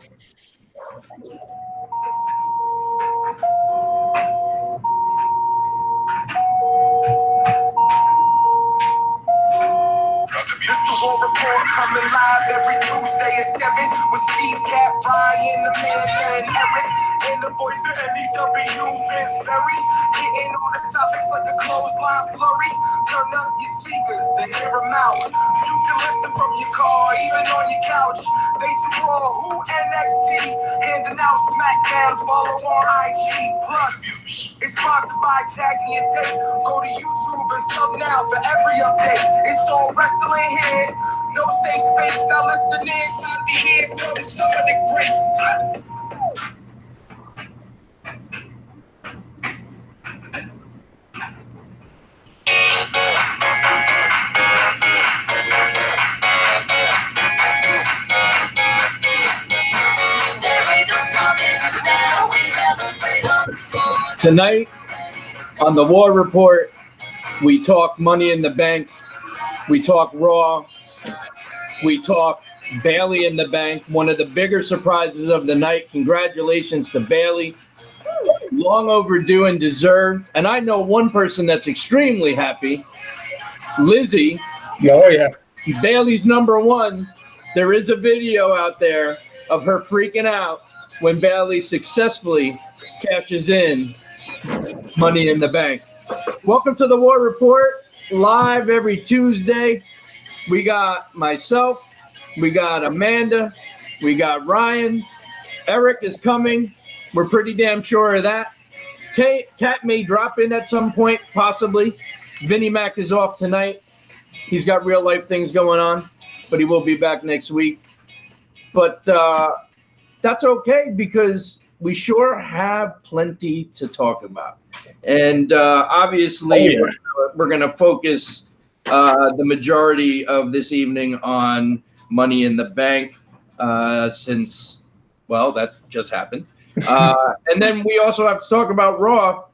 It's the War Report coming live every Tuesday at 7 with Steve, Cat, Ryan, Amanda, and Eric. And the voice of NEW, Vince Berry. Hitting all the topics like a clothesline flurry. Turn up your speakers and hear them out. You can listen from your car, even on your couch. They too raw, who NXT? Handing out Smackdowns, follow on IG. Plus, it's sponsored by Tagging Your Date. Go to YouTube and sub now for every update. It's all wrestling here. No safe space. Now listen in. Time to hear from some of the greats. Tonight on the War Report, we talk Money in the Bank, we talk Raw, we talk Bayley in the Bank, one of the bigger surprises of the night. Congratulations to Bayley. Long overdue and deserved. And I know one person that's extremely happy, Lizzie. Oh, yeah. Bayley's number one. There is a video out there of her freaking out when Bayley successfully cashes in Money in the Bank. Welcome to the War Report, live every Tuesday. We got myself, we got Amanda, we got Ryan. Eric is coming. We're pretty damn sure of that. Kat may drop in at some point, possibly. Vinnie Mac is off tonight. He's got real life things going on, but he will be back next week. But that's okay because we sure have plenty to talk about. And obviously, we're going to focus the majority of this evening on Money in the Bank since, well, that just happened. And then we also have to talk about Raw.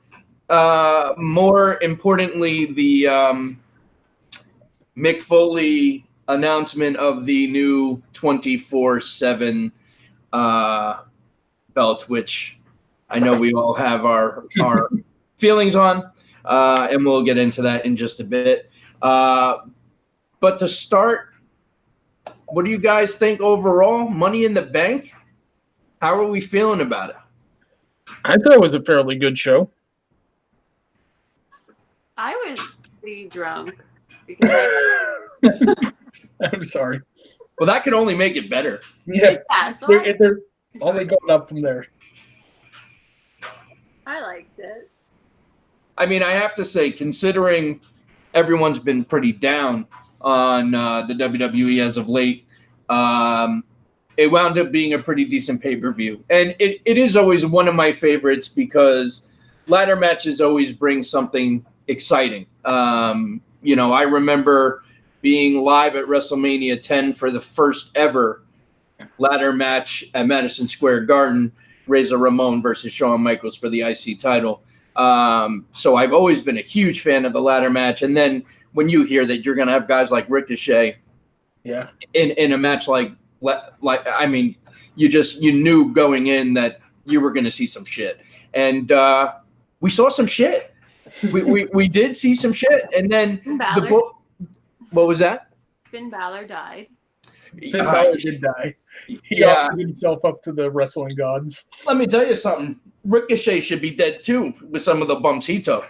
More importantly, the Mick Foley announcement of the new 24/7 belt, which I know we all have our feelings on, and we'll get into that in just a bit. But to start, what do you guys think overall? Money in the Bank? How are we feeling about it? I thought it was a fairly good show. I was pretty drunk because I'm sorry. Well, that could only make it better. Yeah, so they're only going up from there. I liked it. I mean, I have to say, considering everyone's been pretty down on the WWE as of late, it wound up being a pretty decent pay-per-view. And it is always one of my favorites because ladder matches always bring something exciting. I remember being live at WrestleMania 10 for the first ever ladder match at Madison Square Garden, Razor Ramon versus Shawn Michaels for the IC title. So I've always been a huge fan of the ladder match. And then when you hear that you're going to have guys like Ricochet in a match like I mean, you knew going in that you were going to see some shit. And we saw some shit. We did see some shit. And then what was that? Finn Balor died. Finn Balor did die. He offered himself up to the wrestling gods. Let me tell you something. Ricochet should be dead too with some of the bumps he took.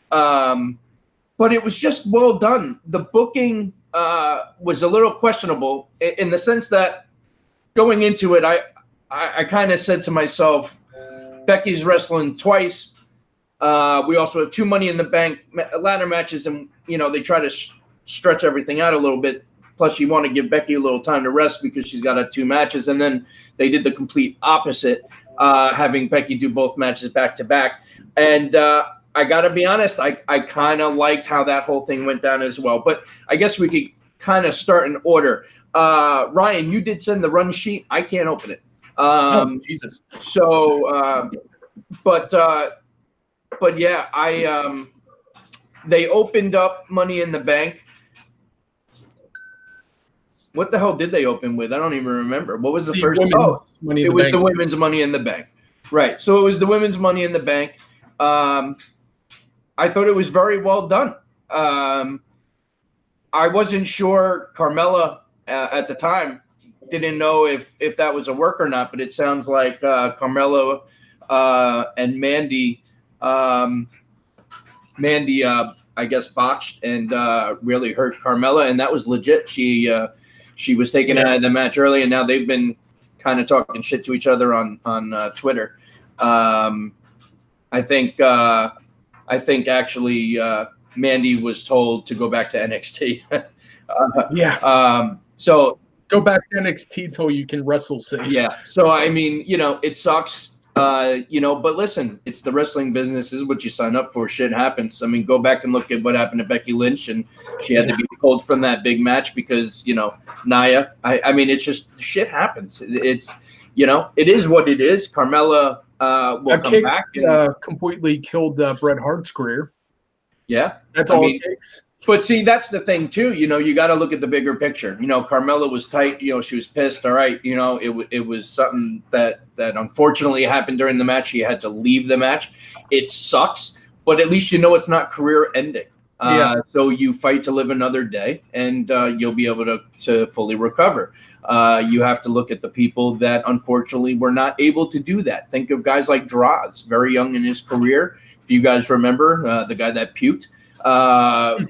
But it was just well done. The booking was a little questionable in the sense that going into it, I kind of said to myself, Becky's wrestling twice. We also have 2 Money in the Bank ladder matches, and they try to stretch everything out a little bit. Plus, you want to give Becky a little time to rest because she's got 2 matches, and then they did the complete opposite, having Becky do both matches back to back. And I got to be honest, I kind of liked how that whole thing went down as well. But I guess we could kind of start in order. Ryan, you did send the run sheet. I can't open it. Jesus. So, but yeah, they opened up Money in the Bank. What the hell did they open with? I don't even remember. What was the first? Women's. Money in It the was Bank. the women's Money in the Bank. Right. So it was the women's Money in the Bank. I thought it was very well done. I wasn't sure Carmella at the time, didn't know if that was a work or not, but it sounds like Carmella and Mandy, I guess, botched and really hurt Carmella, and that was legit. She was taken out of the match early, and now they've been kind of talking shit to each other on Twitter. I think actually Mandy was told to go back to NXT. So go back to NXT till you can wrestle safe. Yeah. So I mean, it sucks. But listen, it's the wrestling business. This is what you sign up for. Shit happens. I mean, go back and look at what happened to Becky Lynch, and she had to be pulled from that big match because Nia. I mean, it's just shit happens. It's it is what it is. Carmella will come back. And, completely killed Bret Hart's career. Yeah, that's all it takes. But see, that's the thing too. You got to look at the bigger picture. Carmella was tight. She was pissed. All right. It was something that unfortunately happened during the match. She had to leave the match. It sucks, but at least it's not career ending. So you fight to live another day, and you'll be able to fully recover. You have to look at the people that unfortunately were not able to do that. Think of guys like Droz, very young in his career. If you guys remember, the guy that puked.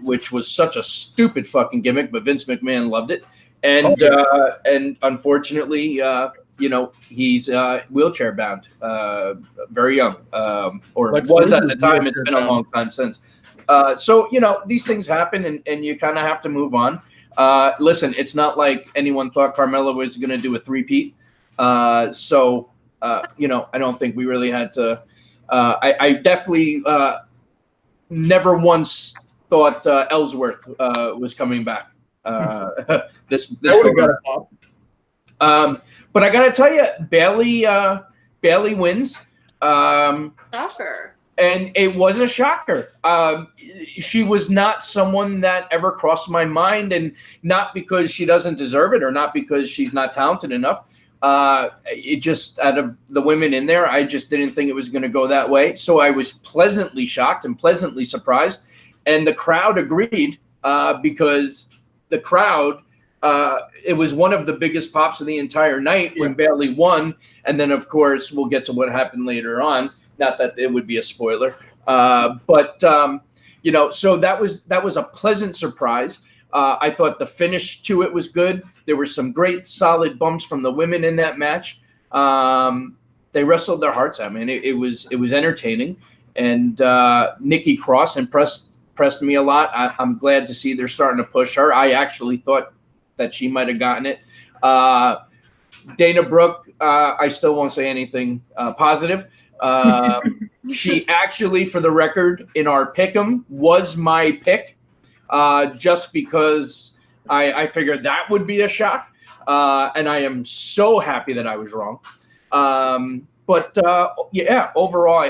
Which was such a stupid fucking gimmick, but Vince McMahon loved it. And unfortunately, he's wheelchair bound, very young, or was at the time. It's been a long time since. So these things happen, and you kind of have to move on. Listen, it's not like anyone thought Carmella was going to do a three-peat. I don't think we really had to. I definitely. Never once thought Ellsworth was coming back. This but I got to tell you, Bayley wins. Shocker. And it was a shocker. She was not someone that ever crossed my mind, and not because she doesn't deserve it or not because she's not talented enough. It just, out of the women in there, I just didn't think it was going to go that way. So I was pleasantly shocked and pleasantly surprised. And the crowd agreed because the crowd, it was one of the biggest pops of the entire night when Bayley won. And then, of course, we'll get to what happened later on. Not that it would be a spoiler. So that was a pleasant surprise. I thought the finish to it was good. There were some great, solid bumps from the women in that match. They wrestled their hearts out. I mean, it was entertaining. And Nikki Cross impressed me a lot. I'm glad to see they're starting to push her. I actually thought that she might have gotten it. Dana Brooke, I still won't say anything positive. She actually, for the record, in our pick 'em, was my pick. Just because I figured that would be a shock. And I am so happy that I was wrong. Overall,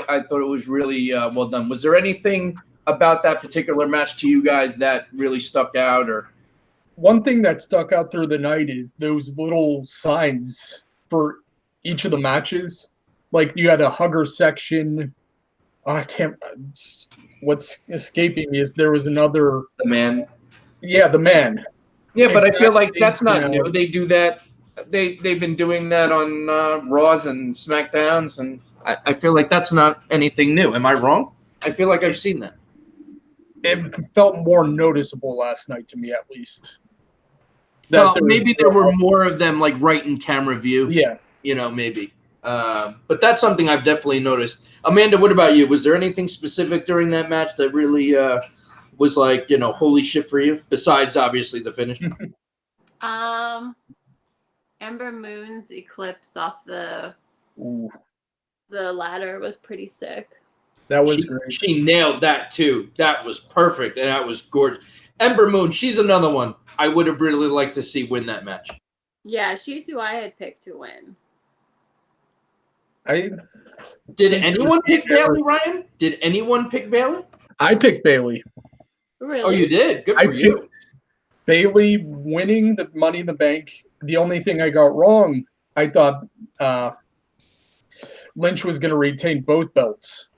I thought it was really well done. Was there anything about that particular match to you guys that really stuck out? Or one thing that stuck out through the night is those little signs for each of the matches. Like you had a hugger section. What's escaping me is there was another. The man. Yeah, the man. Yeah, but I feel like that's not new. They do that. They've been doing that on Raws and Smackdowns, and I feel like that's not anything new. Am I wrong? I feel like I've seen that. It felt more noticeable last night to me, at least. Maybe there were more of them, like right in camera view. Yeah. Maybe. But that's something I've definitely noticed. Amanda, what about you? Was there anything specific during that match that really was like, holy shit for you, besides obviously the finish? Ember Moon's eclipse off the ladder was pretty sick. That was great. She nailed that too. That was perfect, and that was gorgeous. Ember Moon, she's another one I would have really liked to see win that match. Yeah, she's who I had picked to win. Did anyone pick Bayley, Ryan? Did anyone pick Bayley? I picked Bayley. Really? Oh, you did? Good for you. Bayley winning the Money in the Bank. The only thing I got wrong I thought Lynch was going to retain both belts.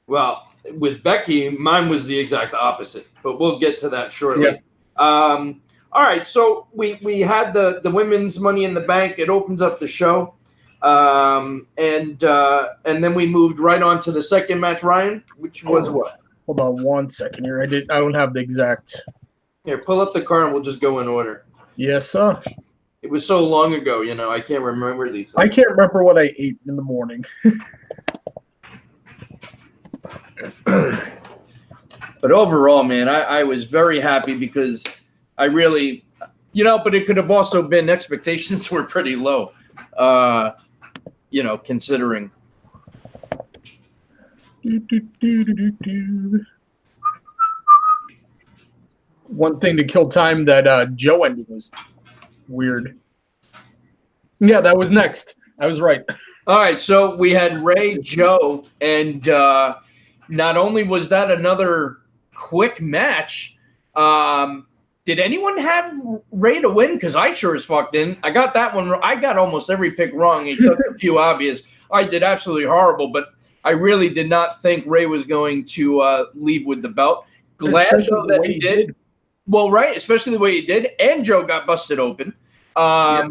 Well, with Becky, mine was the exact opposite, but we'll get to that shortly. Yeah. All right, so we had the women's Money in the Bank. It opens up the show, and then we moved right on to the second match, Ryan, which was what? Hold on 1 second here. I don't have the exact. Here, pull up the card and we'll just go in order. Yes, sir. It was so long ago, I can't remember these things. I can't remember what I ate in the morning. But overall, man, I was very happy because I really, but it could have also been expectations were pretty low, considering. One thing to kill time that Joe ended was weird. Yeah, that was next. I was right. All right, so we had Ray, Joe, and not only was that another quick match, did anyone have Ray to win? Because I sure as fuck didn't. I got that one. I got almost every pick wrong except a few obvious. I did absolutely horrible, but I really did not think Ray was going to leave with the belt. Glad though that he did. Well, right, especially the way he did, and Joe got busted open. I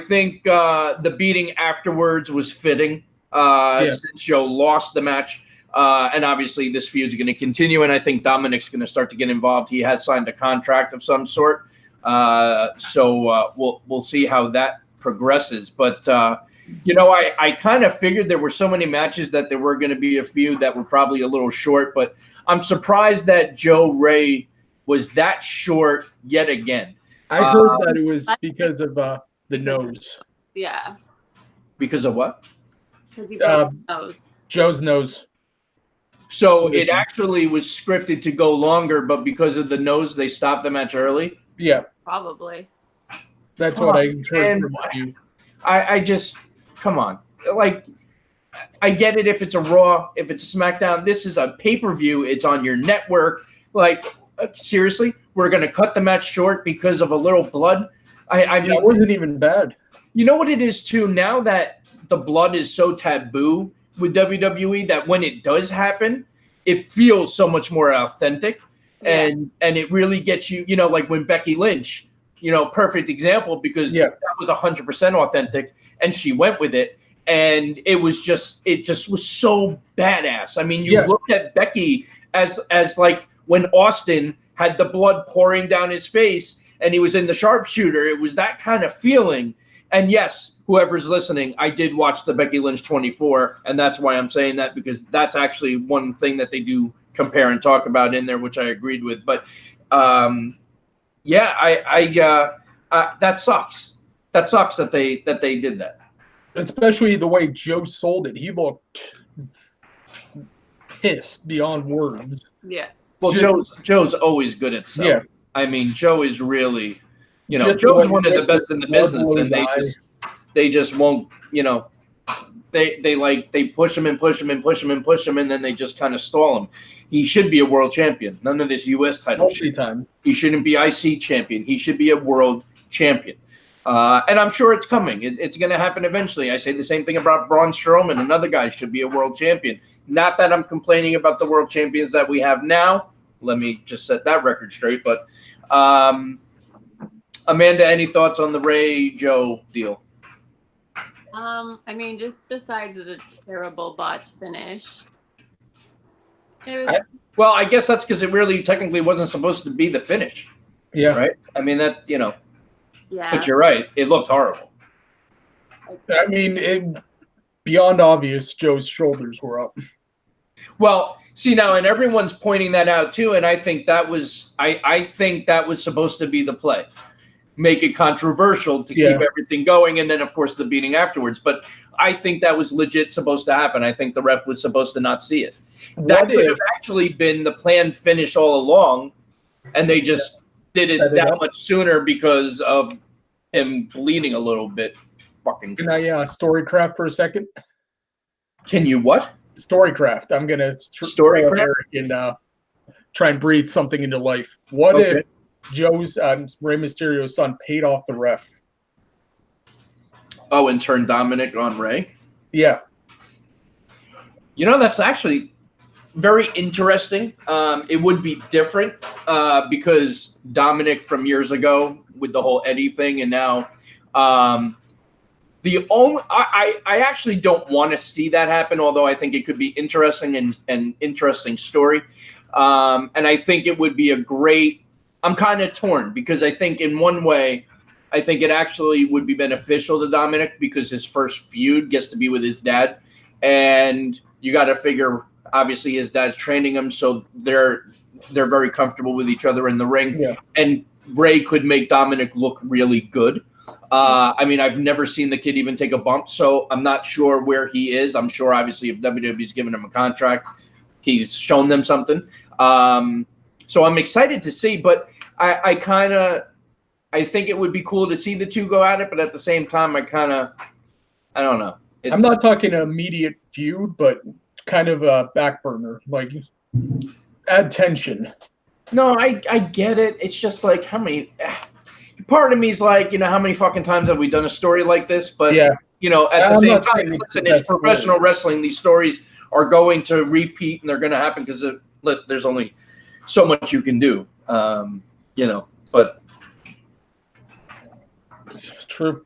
think the beating afterwards was fitting since Joe lost the match. And obviously this feud is going to continue, and I think Dominic's going to start to get involved. He has signed a contract of some sort. So we'll see how that progresses. But, I kind of figured there were so many matches that there were going to be a feud that were probably a little short. But I'm surprised that Joe Ray was that short yet again. I heard that it was because of the nose. Yeah. Because of what? Because he broke his nose. Joe's nose. So it actually was scripted to go longer, but because of the nose, they stopped the match early? Yeah. Probably. That's what I heard from you. I just, come on. Like, I get it if it's a Raw, if it's a SmackDown. This is a pay-per-view. It's on your network. Like, seriously? We're going to cut the match short because of a little blood? I mean, it wasn't even bad. You know what it is, too? Now that the blood is so taboo with WWE, that when it does happen, it feels so much more authentic. Yeah. And it really gets you, like when Becky Lynch, perfect example, because that was 100% authentic, and she went with it. And it just was so badass. I mean, you looked at Becky as like when Austin had the blood pouring down his face and he was in the sharpshooter. It was that kind of feeling. And yes, whoever's listening, I did watch the Becky Lynch 24, and that's why I'm saying that, because that's actually one thing that they do compare and talk about in there, which I agreed with. But that sucks. That sucks that they did that. Especially the way Joe sold it. He looked pissed beyond words. Yeah. Well, Joe's always good at selling. Yeah. I mean, Joe is really, Joe's one of the best in the business, and they just won't, they push him and push him and push him and push him, and then they just kind of stall him. He should be a world champion. None of this U.S. title. He shouldn't be IC champion. He should be a world champion. And I'm sure it's coming. It's going to happen eventually. I say the same thing about Braun Strowman. Another guy should be a world champion. Not that I'm complaining about the world champions that we have now. Let me just set that record straight. But Amanda, any thoughts on the Ray Joe deal? I mean, just besides the terrible botch finish. Well, I guess that's because it really technically wasn't supposed to be the finish. Yeah. Right? I mean, that, Yeah. But you're right. It looked horrible. I mean, beyond obvious, Joe's shoulders were up. Well, see now, and everyone's pointing that out too, and I think that was I think that was supposed to be the play. Make it controversial to keep everything going, and then of course the beating afterwards. But I think that was legit supposed to happen. I think the ref was supposed to not see it. That could have actually been the planned finish all along, and they just did it that much sooner because of him bleeding a little bit. Fucking. Can I storycraft for a second? Can you what? Storycraft. I'm gonna storycraft Eric and try and breathe something into life. What if Joe's Rey Mysterio's son paid off the ref? Oh, and turn Dominic on Ray? Yeah. You know, that's actually very interesting. It would be different because Dominic from years ago with the whole Eddie thing, and now I actually don't want to see that happen, although I think it could be interesting and interesting story. And I think it would be a great. I'm kind of torn because I think in one way, I think it actually would be beneficial to Dominic because his first feud gets to be with his dad, and you got to figure. Obviously, his dad's training him, so they're very comfortable with each other in the ring. Yeah. And Ray could make Dominic look really good. I mean, I've never seen the kid even take a bump, so I'm not sure where he is. I'm sure, obviously, if WWE's given him a contract, he's shown them something. So I'm excited to see, but I think it would be cool to see the two go at it, but at the same time, I don't know. I'm not talking an immediate feud, but kind of a back burner, like add tension. No, I get it. It's just like how many. Part of me is like, how many fucking times have we done a story like this? But yeah, at the same time, listen, it's professional wrestling. These stories are going to repeat, and they're going to happen because there's only so much you can do. But it's true.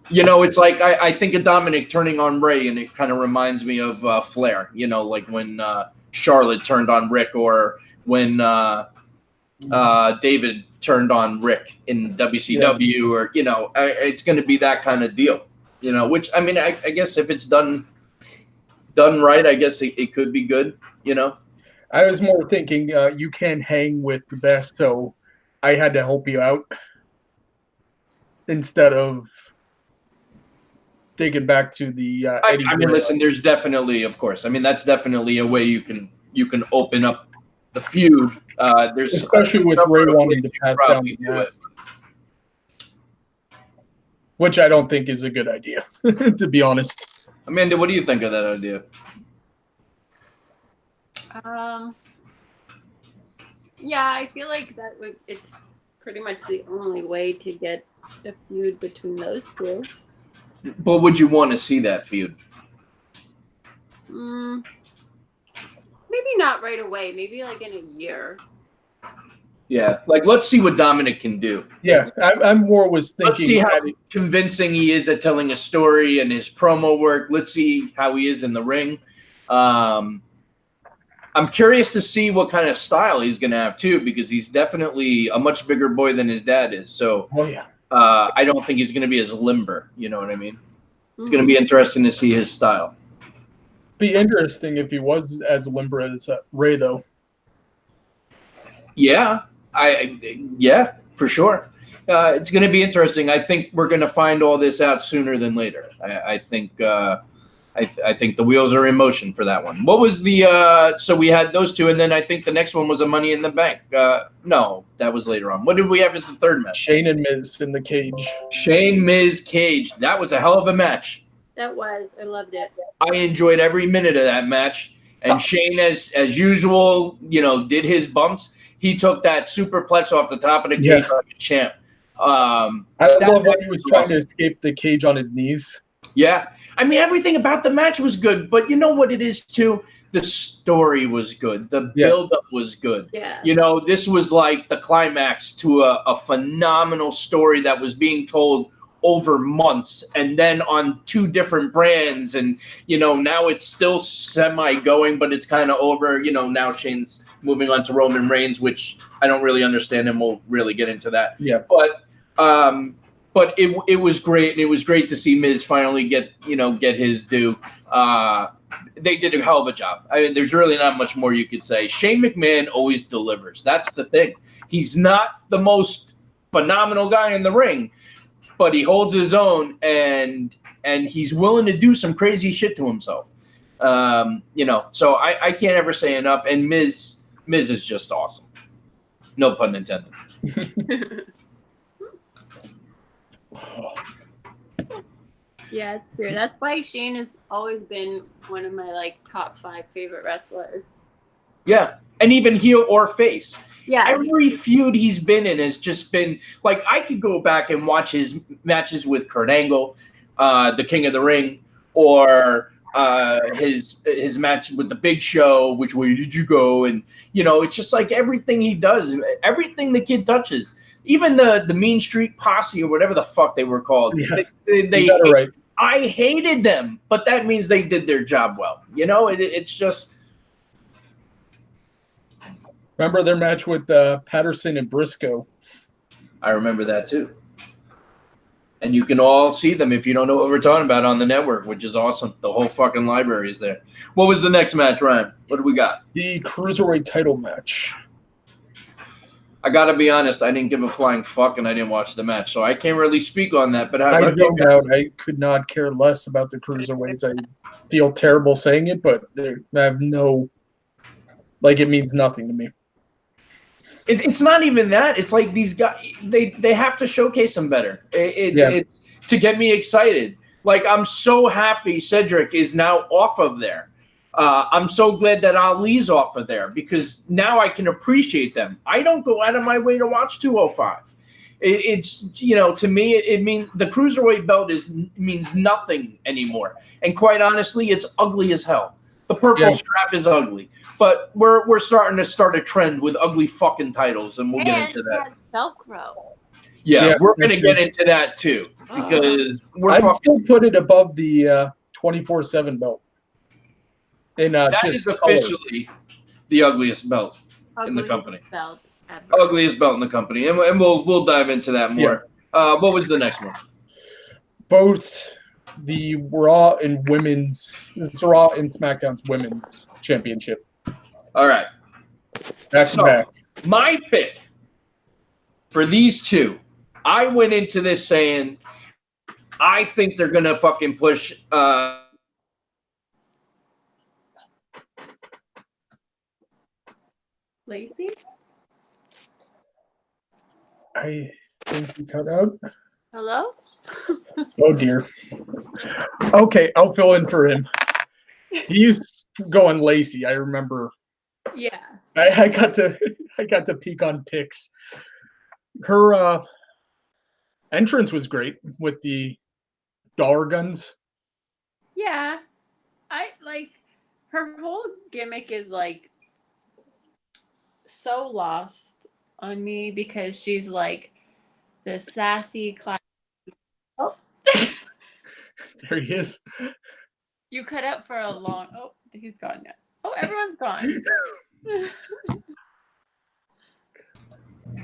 It's like I think of Dominic turning on Ray, and it kind of reminds me of Flair. Like when Charlotte turned on Rick, or when David turned on Rick in WCW, or it's going to be that kind of deal. Which I mean, I guess if it's done right, I guess it could be good. I was more thinking you can't hang with the best, so I had to help you out instead of thinking back to the Eddie. I mean, listen, there's definitely, of course. I mean, that's definitely a way you can open up the feud. There's especially with Ray wanting to pass down the mat, which I don't think is a good idea, to be honest. Amanda, what do you think of that idea? Yeah, I feel like it's pretty much the only way to get a feud between those two. But would you want to see that feud? Maybe not right away. Maybe like in a year. Yeah, like let's see what Dominic can do. Yeah, I'm more was thinking. Let's see how convincing he is at telling a story and his promo work. Let's see how he is in the ring. I'm curious to see what kind of style he's going to have too, because he's definitely a much bigger boy than his dad is. So, I don't think he's going to be as limber. You know what I mean? It's going to be interesting to see his style. Be interesting if he was as limber as Ray, though. Yeah, for sure. It's going to be interesting. I think we're going to find all this out sooner than later. I think the wheels are in motion for that one. What was the so we had those two, and then I think the next one was a Money in the Bank. No, that was later on. What did we have as the third match? Shane and Miz in the cage. Shane, Miz, cage. That was a hell of a match. That was. I loved it. I enjoyed every minute of that match. And Shane, as usual, did his bumps. He took that superplex off the top of the cage like a champ. I love when he was trying to escape the cage on his knees. Yeah. I mean, everything about the match was good, but you know what it is, too? The story was good. The build-up was good. Yeah. This was like the climax to a phenomenal story that was being told over months, and then on two different brands, and now it's still semi-going, but it's kind of over. Now Shane's moving on to Roman Reigns, which I don't really understand, and we'll really get into that. Yeah. But it was great, and it was great to see Miz finally get his due. They did a hell of a job. I mean, there's really not much more you could say. Shane McMahon always delivers. That's the thing. He's not the most phenomenal guy in the ring, but he holds his own, and he's willing to do some crazy shit to himself. So I can't ever say enough. And Miz is just awesome. No pun intended. Yeah, it's true. That's why Shane has always been one of my top 5 favorite wrestlers. Yeah, and even heel or face. Yeah. Every feud he's been in has just been I could go back and watch his matches with Kurt Angle, the King of the Ring, or his match with the Big Show. Which way did you go? And it's just like everything he does, everything the kid touches, even the Mean Street Posse or whatever the fuck they were called. Yeah, they right. I hated them, but that means they did their job well. It's just. Remember their match with Patterson and Briscoe? I remember that too. And you can all see them if you don't know what we're talking about on the network, which is awesome. The whole fucking library is there. What was the next match, Ryan? What do we got? The Cruiserweight title match. I got to be honest, I didn't give a flying fuck and I didn't watch the match, so I can't really speak on that. But I zoned out. I could not care less about the Cruiserweights. I feel terrible saying it, but I have no, it means nothing to me. It's not even that. It's like these guys, they have to showcase them better. It's to get me excited. Like, I'm so happy Cedric is now off of there. I'm so glad that Ali's off of there because now I can appreciate them. I don't go out of my way to watch 205. It's to me, it means the Cruiserweight belt means nothing anymore. And quite honestly, it's ugly as hell. The purple strap is ugly, but we're starting to start a trend with ugly fucking titles, and we'll get into that. Velcro. Yeah, we're gonna get into that too because I'd still put it above the 24/7 belt. And that is officially the ugliest belt in the company. Ugliest belt in the company, and we'll dive into that more. Yeah. What was the next one? Both the Raw and SmackDown's women's championship. All right. Back to back. My pick for these two, I went into this saying I think they're gonna fucking push. Lacey? I think you cut out. Hello? Oh dear. Okay, I'll fill in for him. He's going Lacey. I remember. Yeah. I got to peek on pics. Her entrance was great with the dollar guns. Yeah. I like her whole gimmick is like so lost on me because she's like the sassy class. Oh. There he is. You cut out for a long. Oh, he's gone now. Oh, everyone's gone.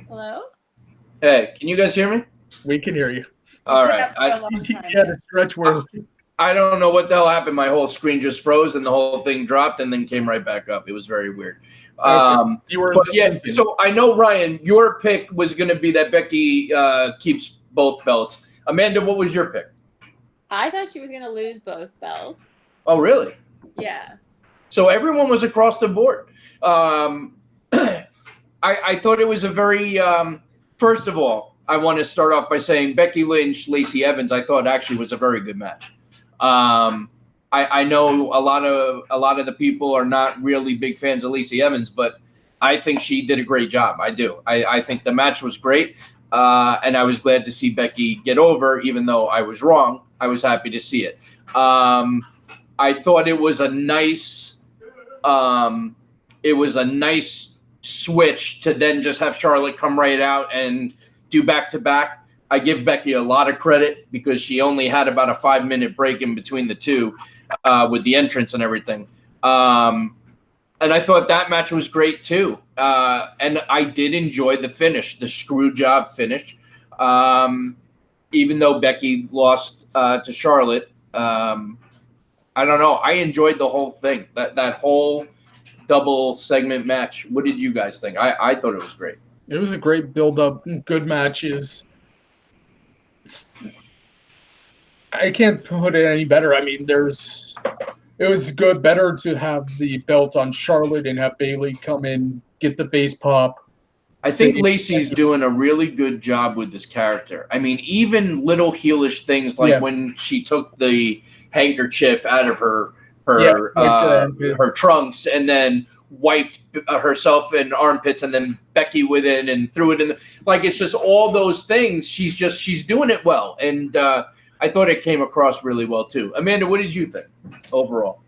Hello? Hey, can you guys hear me? We can hear you. All right. Yeah, the stretch where I don't know what the hell happened. My whole screen just froze and the whole thing dropped and then came right back up. It was very weird. So I know, Ryan, your pick was going to be that Becky keeps both belts. Amanda, what was your pick? I thought she was going to lose both belts. Oh, really? Yeah. So everyone was across the board. I thought it was a very first of all, I want to start off by saying Becky Lynch, Lacey Evans, I thought actually was a very good match. I know a lot of the people are not really big fans of Lacey Evans, but I think she did a great job. I do. I think the match was great, and I was glad to see Becky get over, even though I was wrong. I was happy to see it. I thought it was a nice switch to then just have Charlotte come right out and do back-to-back. I give Becky a lot of credit because she only had about a 5-minute break in between the two with the entrance and everything. And I thought that match was great too. And I did enjoy the finish, the screw job finish. Even though Becky lost to Charlotte, I don't know. I enjoyed the whole thing, that whole double segment match. What did you guys think? I thought it was great. It was a great build-up, good matches. I can't put it any better. I mean, it was better to have the belt on Charlotte and have Bayley come in, get the face pop. I think Lacey's doing a really good job with this character. I mean, even little heelish things like when she took the handkerchief out of her trunks and then wiped herself in armpits and then Becky with it and threw it in. It's just all those things. She's doing it well. And I thought it came across really well too. Amanda, what did you think overall?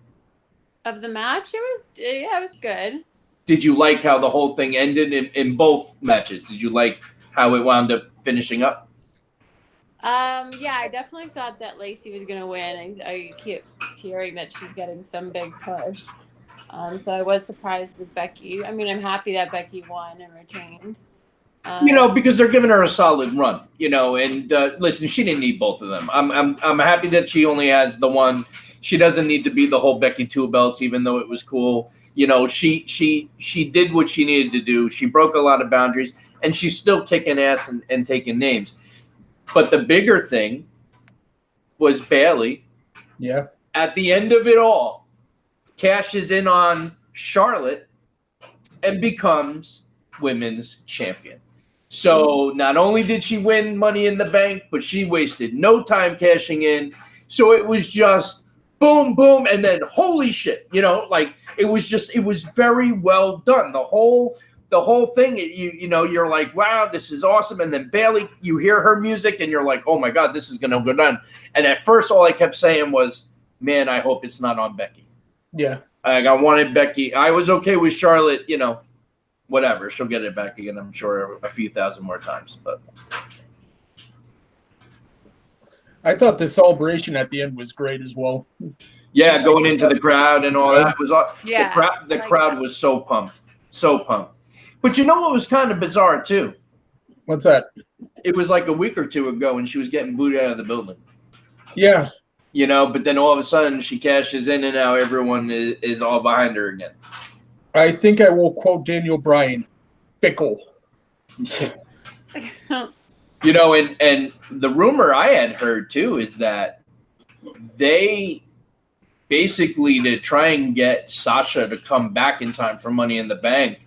Of the match, it was good. Did you like how the whole thing ended in both matches? Did you like how it wound up finishing up? Yeah, I definitely thought that Lacey was gonna win. I keep hearing that she's getting some big push. So I was surprised with Becky. I mean, I'm happy that Becky won and retained. Because they're giving her a solid run. And listen, she didn't need both of them. I'm happy that she only has the one. She doesn't need to be the whole Becky two belts, even though it was cool. She did what she needed to do. She broke a lot of boundaries, and she's still kicking ass and taking names. But the bigger thing was Bayley. Yeah. At the end of it all, cashes in on Charlotte and becomes women's champion. So not only did she win Money in the Bank, but she wasted no time cashing in. So it was just boom, boom, and then holy shit, it was very well done. The whole thing, you're like, wow, this is awesome. And then Bayley, you hear her music and you're like, oh my God, this is going to go down. And at first, all I kept saying was, man, I hope it's not on Becky. Yeah. I wanted Becky. I was okay with Charlotte, whatever. She'll get it back again, I'm sure, a few thousand more times. But I thought the celebration at the end was great as well. yeah, going into the crowd and all that was all. Yeah, the crowd was so pumped. But you know what was kind of bizarre too? What's that? It was like a week or two ago, and she was getting booed out of the building. Yeah. But then all of a sudden she cashes in, and now everyone is all behind her again. I think I will quote Daniel Bryan, fickle. And the rumor I had heard too is that they basically, to try and get Sasha to come back in time for Money in the Bank,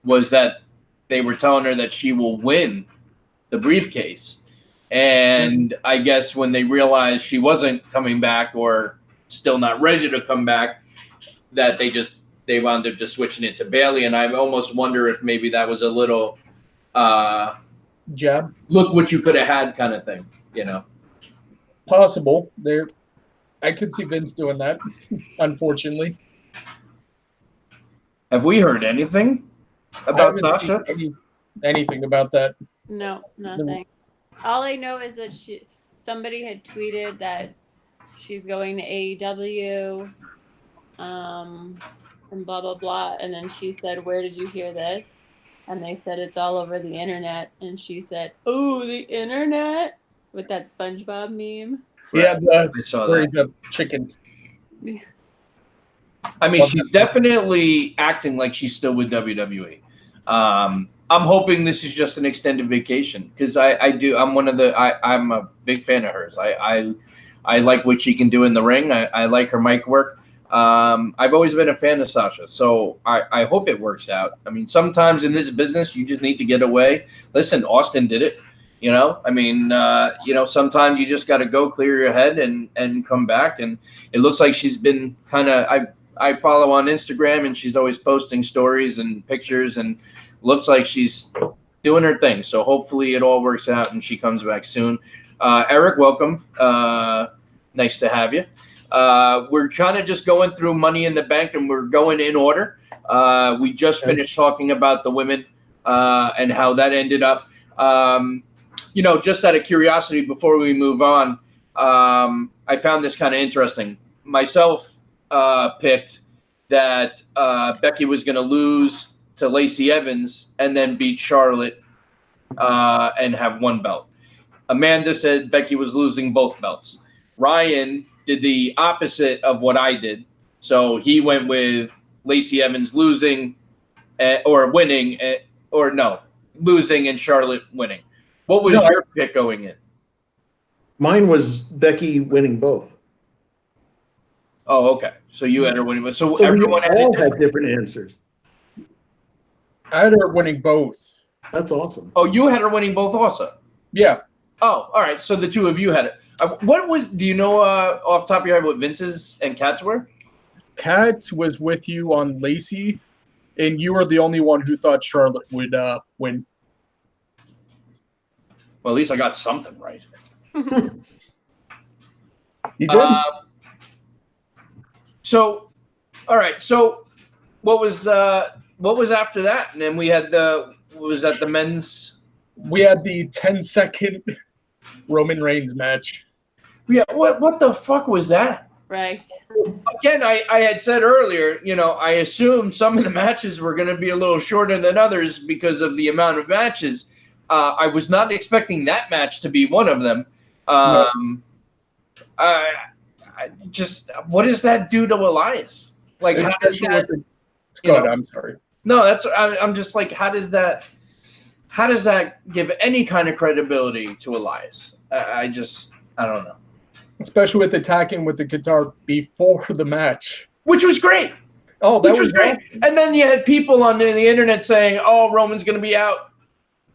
was that they were telling her that she will win the briefcase. And I guess when they realized she wasn't coming back, or still not ready to come back, that they wound up just switching it to Bayley. And I almost wonder if maybe that was a little jab. Look what you could have had kind of thing, Possible. I could see Vince doing that, unfortunately. Have we heard anything about Sasha? Anything about that? No, nothing. All I know is that somebody had tweeted that she's going to AEW, and blah, blah, blah. And then she said, where did you hear this? And they said, it's all over the internet. And she said, oh, the internet? With that SpongeBob meme. Yeah, I saw that. The chicken. I mean, she's definitely acting like she's still with WWE. I'm hoping this is just an extended vacation, because I'm a big fan of hers. I like what she can do in the ring. I like her mic work. I've always been a fan of Sasha, so I hope it works out. I mean, sometimes in this business, you just need to get away. Listen, Austin did it. Sometimes you just got to go clear your head and come back. And it looks like she's been kind of, I follow on Instagram, and she's always posting stories and pictures, and looks like she's doing her thing. So hopefully it all works out and she comes back soon. Eric, welcome. Nice to have you. We're kind of just going through Money in the Bank, and we're going in order. We just finished talking about the women and how that ended up. Just out of curiosity, before we move on, I found this kind of interesting. Myself picked that Becky was going to lose to Lacey Evans and then beat Charlotte and have one belt. Amanda said Becky was losing both belts. Ryan did the opposite of what I did. So he went with Lacey Evans losing losing and Charlotte winning. What was your pick going in? Mine was Becky winning both. Oh, okay. So you had her winning. So everyone had different answers. I had her winning both. That's awesome. Oh, you had her winning both also? Yeah. Oh, all right. So the two of you had it. Do you know off the top of your head what Vince's and Kat's were? Kat was with you on Lacey, and you were the only one who thought Charlotte would win. Well, at least I got something right. He did. So, all right. So, what was after that? And then we had was that the men's? We had the 10-second Roman Reigns match. Yeah. What the fuck was that? Right. Again, I had said earlier, I assumed some of the matches were going to be a little shorter than others because of the amount of matches. I was not expecting that match to be one of them. No. I just, what does that do to Elias? Like, how does that? Good. I'm sorry. No, I'm just like, how does that give any kind of credibility to Elias? I don't know. Especially with attacking with the guitar before the match. Which was great. Oh, that Which was great. awesome. And then you had people on the internet saying, oh, Roman's going to be out.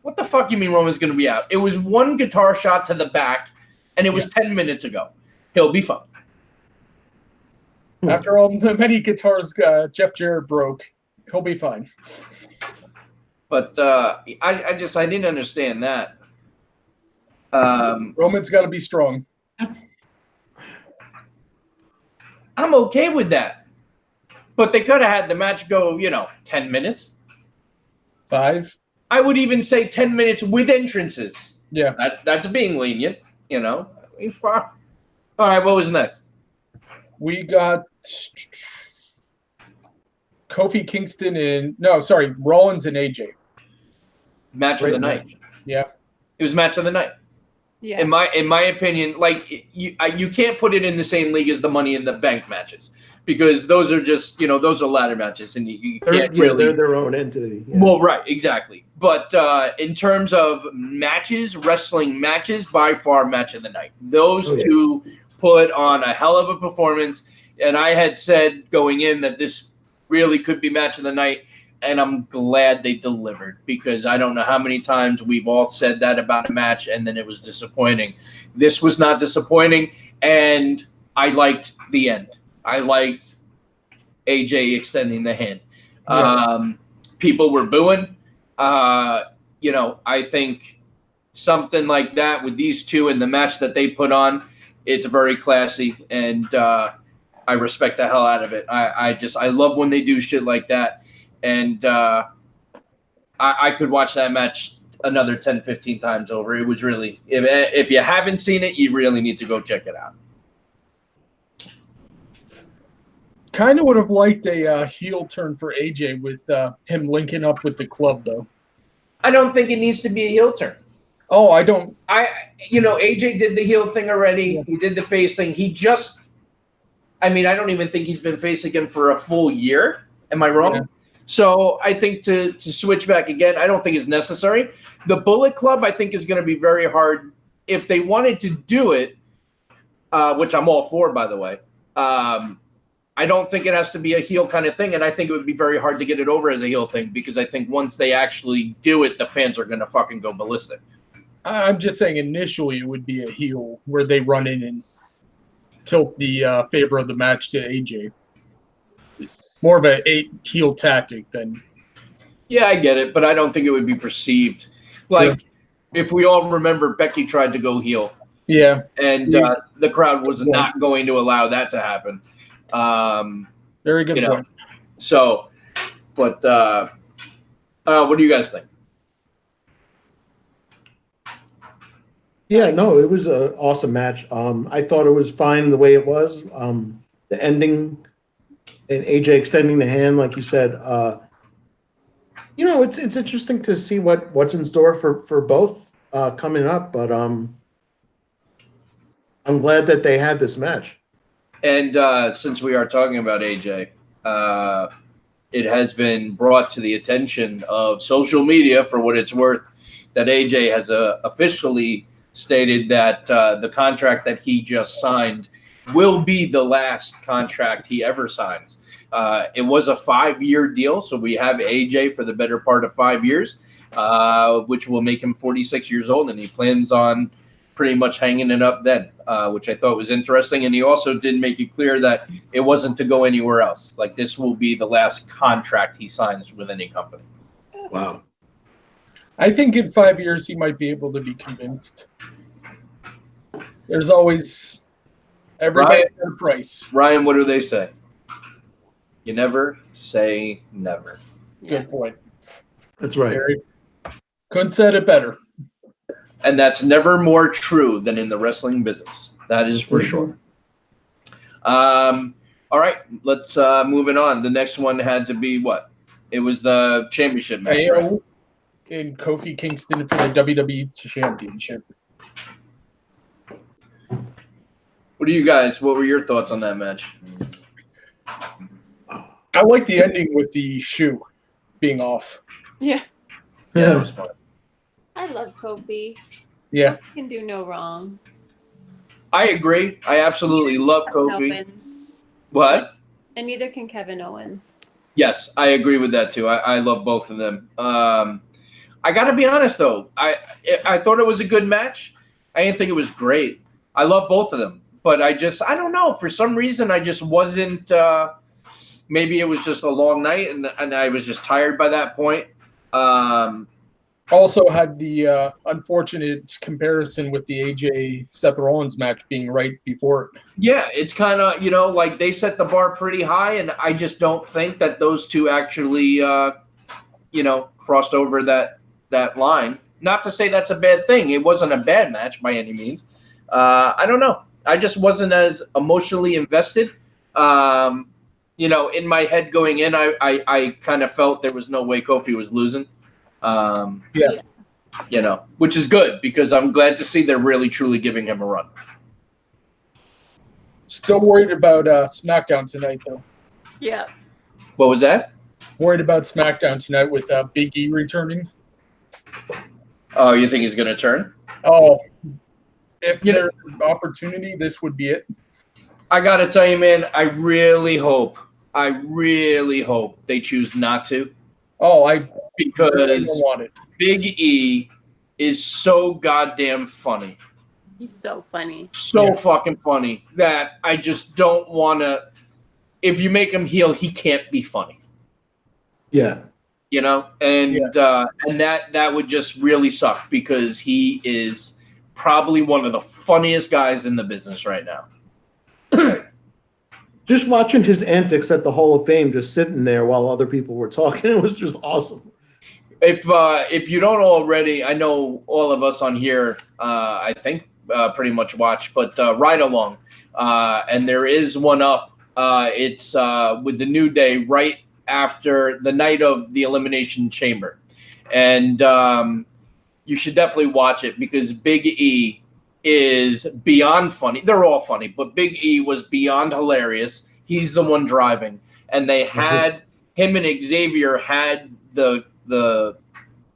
What the fuck you mean Roman's going to be out? It was one guitar shot to the back, and it was 10 minutes ago. He'll be fine. After all the many guitars Jeff Jarrett broke, he'll be fine. But I didn't understand that. Roman's got to be strong. I'm okay with that. But they could have had the match go, 10 minutes. 5. I would even say 10 minutes with entrances. Yeah. That's being lenient, Fuck. All right, what was next? We got Kofi Kingston Rollins and AJ. Match of the night. Yeah. It was match of the night. Yeah. In my opinion, like you can't put it in the same league as the Money in the Bank matches because those are just those are ladder matches and you can't really. They're their own entity. Yeah. Well, right, exactly. But in terms of matches, wrestling matches, by far match of the night. Those two put on a hell of a performance, and I had said going in that this really could be match of the night. And I'm glad they delivered because I don't know how many times we've all said that about a match and then it was disappointing. This was not disappointing, and I liked the end. I liked AJ extending the hand. Yeah. People were booing. I think something like that with these two and the match that they put on, it's very classy, and I respect the hell out of it. I love when they do shit like that. And I could watch that match another 10, 15 times over. It was really, if you haven't seen it, you really need to go check it out. Kind of would have liked a heel turn for AJ with him linking up with the club, though. I don't think it needs to be a heel turn. Oh, I don't. AJ did the heel thing already. Yeah. He did the face thing. I don't even think he's been face again for a full year. Am I wrong? Yeah. So I think to switch back again, I don't think is necessary. The Bullet Club, I think, is going to be very hard. If they wanted to do it, which I'm all for, by the way, I don't think it has to be a heel kind of thing. And I think it would be very hard to get it over as a heel thing because I think once they actually do it, the fans are going to fucking go ballistic. I'm just saying initially it would be a heel where they run in and tilt the favor of the match to AJ. More of a heel tactic than. Yeah, I get it, but I don't think it would be perceived. Like, if we all remember, Becky tried to go heel. Yeah. And the crowd was not going to allow that to happen. Very good point. So, but what do you guys think? Yeah, no, it was an awesome match. I thought it was fine the way it was. The ending and AJ extending the hand, like you said, it's interesting to see what's in store for both coming up. But I'm glad that they had this match. And since we are talking about AJ, it has been brought to the attention of social media, for what it's worth, that AJ has officially stated that the contract that he just signed will be the last contract he ever signs. It was a 5-year deal, so we have AJ for the better part of 5 years, which will make him 46 years old, and he plans on pretty much hanging it up then, which I thought was interesting. And he also did make it clear that it wasn't to go anywhere else. Like, this will be the last contract he signs with any company. Wow. I think in 5 years he might be able to be convinced. There's always Everybody got a price. Ryan, what do they say? You never say never. Good point. That's right. Gary, couldn't said it better. And that's never more true than in the wrestling business. That is for sure. All right, let's moving on. The next one had to be what? It was the championship match, right? And Kofi Kingston for the WWE Championship. What were your thoughts on that match? I like the ending with the shoe being off. Yeah. Yeah, that was fun. I love Kofi. Yeah. He can do no wrong. I agree. I absolutely love Kofi. Owens. What? And neither can Kevin Owens. Yes, I agree with that too. I love both of them. I got to be honest though. I thought it was a good match. I didn't think it was great. I love both of them, but I don't know. For some reason, I just wasn't. Maybe it was just a long night, and I was just tired by that point. Also had the unfortunate comparison with the AJ Seth Rollins match being right before it. Yeah, it's kind of, like they set the bar pretty high, and I just don't think that those two actually, crossed over that line. Not to say that's a bad thing. It wasn't a bad match by any means. I don't know. I just wasn't as emotionally invested. In my head going in, I kind of felt there was no way Kofi was losing. Which is good because I'm glad to see they're really truly giving him a run. Still worried about SmackDown tonight, though. Yeah. What was that? Worried about SmackDown tonight with Big E returning. Oh, you think he's going to turn? Oh, if there's an opportunity, this would be it. I got to tell you, man, I really hope they choose not to. Oh, because really want it. Big E is so goddamn funny. He's so funny. So fucking funny that I just don't want to. If you make him heel, he can't be funny. Yeah. And that would just really suck because he is probably one of the funniest guys in the business right now. Just watching his antics at the Hall of Fame, just sitting there while other people were talking, it was just awesome. If you don't already, I know all of us on here, I think pretty much watch, but Ride Along, and there is one up. It's with the New Day right after the night of the Elimination Chamber, and you should definitely watch it because Big E is beyond funny. They're all funny, but Big E was beyond hilarious. He's the one driving, and they had him and Xavier had the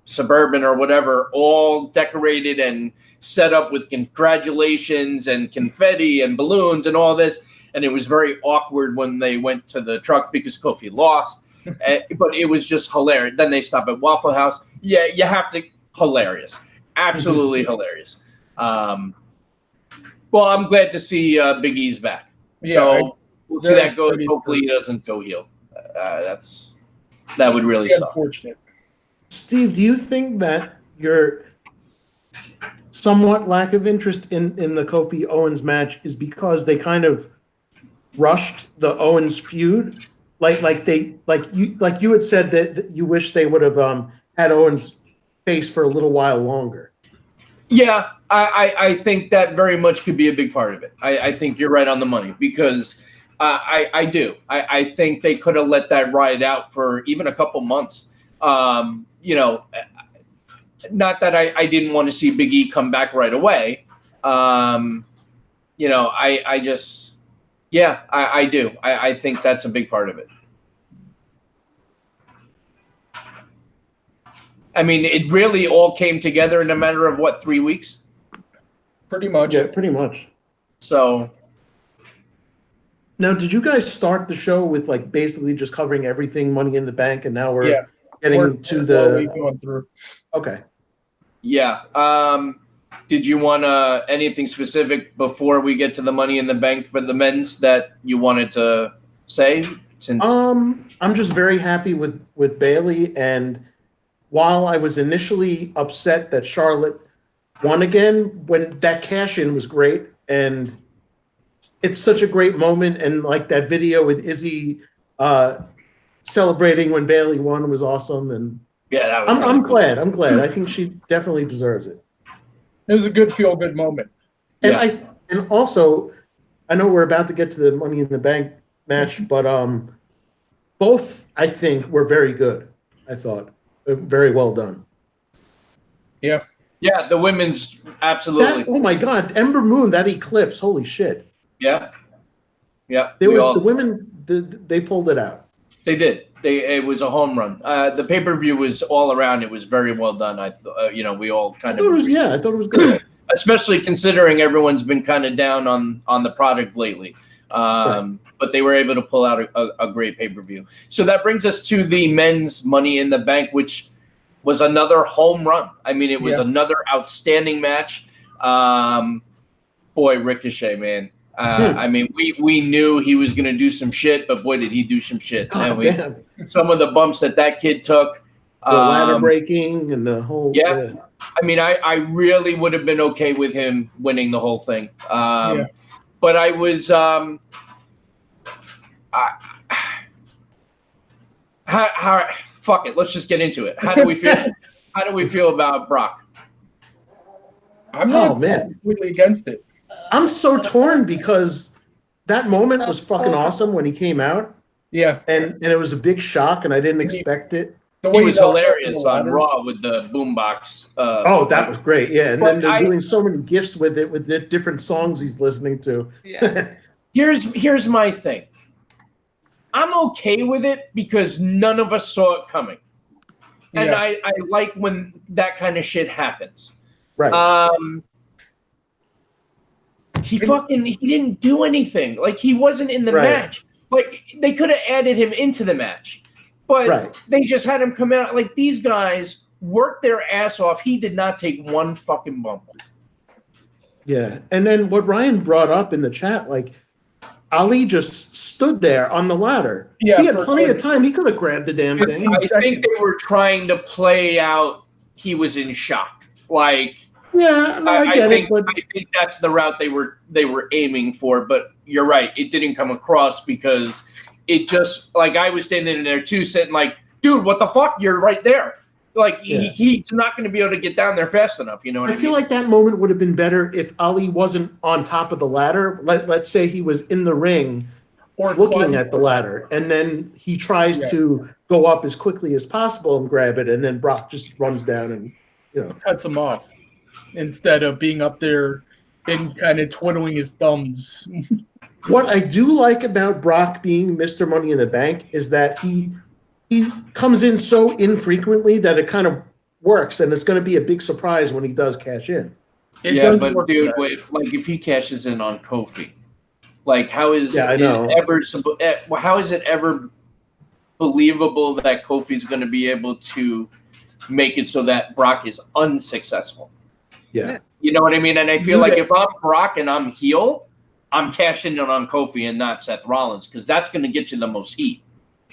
Suburban or whatever all decorated and set up with congratulations and confetti and balloons and all this. And it was very awkward when they went to the truck because Kofi lost, but it was just hilarious. Then they stopped at Waffle House. Yeah, you have to hilarious, absolutely hilarious. Well, I'm glad to see Big E's back. Yeah, so we'll see that goes. Hopefully, he doesn't go heel. That would really suck. Unfortunate. Steve, do you think that your somewhat lack of interest in the Kofi Owens match is because they kind of rushed the Owens feud? Like you had said that you wish they would have had Owens face for a little while longer. Yeah, I think that very much could be a big part of it. I think you're right on the money because I do. I think they could have let that ride out for even a couple months. Not that I didn't want to see Big E come back right away. I do. I think that's a big part of it. I mean, it really all came together in a matter of, 3 weeks? Pretty much. Yeah, pretty much. So. Now, did you guys start the show with, basically just covering everything Money in the Bank, and now we're getting to the... Going through. Okay. Yeah. Did you want anything specific before we get to the Money in the Bank for the men's that you wanted to say? I'm just very happy with Bayley, and while I was initially upset that Charlotte won again, when that cash-in was great, and it's such a great moment, and like that video with Izzy celebrating when Bailey won was awesome, and Yeah, that was. I'm really cool. glad. I'm glad. I think she definitely deserves it. It was a good feel-good moment. And Yeah. and also, I know we're about to get to the Money in the Bank match, but both I think were very good. I thought very well done. Yeah. Yeah, the women's absolutely. Oh my God, Ember Moon, that eclipse, holy shit! Yeah. Yeah. The women, they pulled it out. They did. It was a home run. The pay-per-view was all around. It was very well done. I thought, we all kind of. I thought it was good. Especially considering everyone's been kind of down on the product lately. Right. But they were able to pull out a great pay-per-view. So that brings us to the men's Money in the Bank, which was another home run. I mean, it was another outstanding match. Boy, Ricochet, man. I mean, we knew he was going to do some shit, but boy, did he do some shit. And some of the bumps that kid took. The ladder breaking and the whole. Yeah. I mean, I really would have been okay with him winning the whole thing. But I was fuck it. Let's just get into it. How do we feel? How do we feel about Brock? I'm not completely against it. I'm so torn because that moment was fucking awesome when he came out. Yeah. And it was a big shock, and I didn't expect it. He was hilarious on Raw with the boombox. That was great. Yeah, and then they're doing so many gifts with it, with the different songs he's listening to. Yeah. Here's my thing. I'm okay with it because none of us saw it coming. And I like when that kind of shit happens. Right. He didn't do anything. Like, he wasn't in the match. Like, they could have added him into the match. But they just had him come out. Like, these guys worked their ass off. He did not take one fucking bump. Yeah. And then what Ryan brought up in the chat, like, Ali just stood there on the ladder. Yeah, he had plenty of time. He could have grabbed the damn thing. I think they were trying to play out he was in shock. Like, yeah, no, I think that's the route they were aiming for. But you're right, it didn't come across because it just, like, I was standing in there too, sitting like, dude, what the fuck? You're right there. Like, he's not going to be able to get down there fast enough. You know what I mean? I feel like that moment would have been better if Ali wasn't on top of the ladder. Let's say he was in the ring or looking at the ladder, and then he tries to go up as quickly as possible and grab it, and then Brock just runs down and cuts him off instead of being up there and kind of twiddling his thumbs. What I do like about Brock being Mr. Money in the Bank is that he comes in so infrequently that it kind of works, and it's going to be a big surprise when he does cash in. But dude, like, if he cashes in on Kofi, like, how is it ever believable that Kofi's going to be able to make it so that Brock is unsuccessful? Yeah. You know what I mean? And I feel like if I'm Brock and I'm heel, I'm cashing in on Kofi and not Seth Rollins, because that's going to get you the most heat.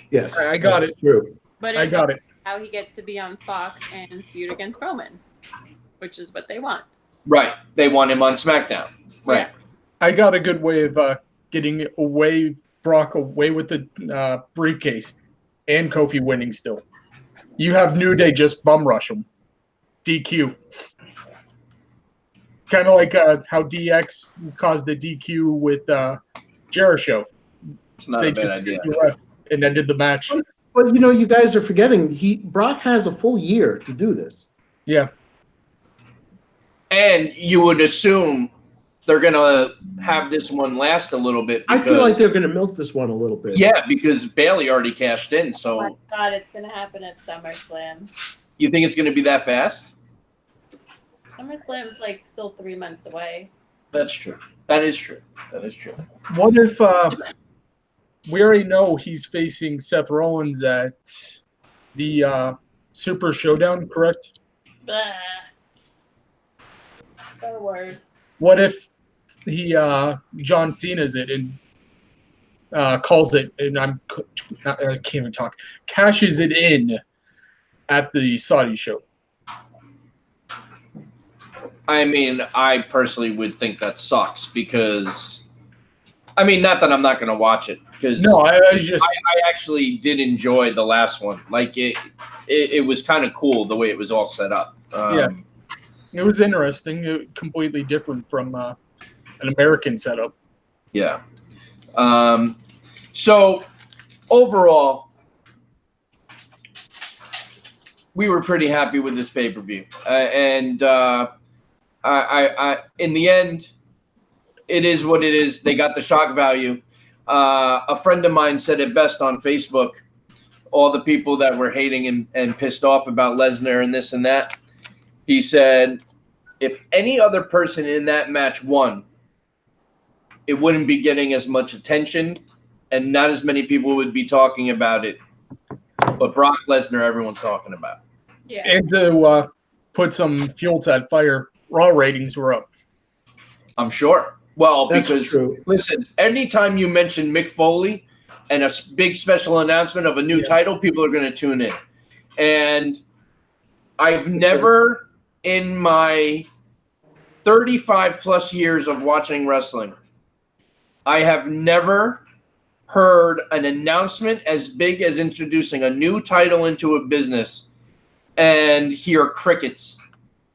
Yes, I got it. True. But I got it. How he gets to be on Fox and feud against Roman, which is what they want. Right. They want him on SmackDown. Right. Yeah. I got a good way of getting Brock away with the briefcase and Kofi winning still. You have New Day just bum rush him. DQ. Kind of like how DX caused the DQ with Jericho. It's not a bad idea. And ended the match. But you guys are forgetting Brock has a full year to do this. Yeah. And you would assume they're going to have this one last a little bit. I feel like they're going to milk this one a little bit. Yeah, because Bailey already cashed in. So oh my God, it's going to happen at SummerSlam. You think it's going to be that fast? SummerSlam's like still 3 months away. That's true. That is true. What if we already know he's facing Seth Rollins at the Super Showdown, correct? Blah. The worst. What if he John Cena's it and calls it, and I can't even talk, cashes it in at the Saudi show? I mean, I personally would think that sucks because I mean, not that I'm not going to watch it because No, I actually did enjoy the last one. Like it was kind of cool the way it was all set up. Yeah. It was interesting. Completely different from an American setup. Yeah. So overall, we were pretty happy with this pay-per-view, and I in the end, it is what it is. They got the shock value. A friend of mine said it best on Facebook. All the people that were hating and pissed off about Lesnar and this and that. He said, if any other person in that match won, it wouldn't be getting as much attention and not as many people would be talking about it. But Brock Lesnar, everyone's talking about. Yeah. And to put some fuel to that fire, Raw ratings were up. I'm sure. Well, That's because, true. listen, anytime you mention Mick Foley and a big special announcement of a new title, people are going to tune in. And I've never, in my 35 plus years of watching wrestling, I have never heard an announcement as big as introducing a new title into a business and hear crickets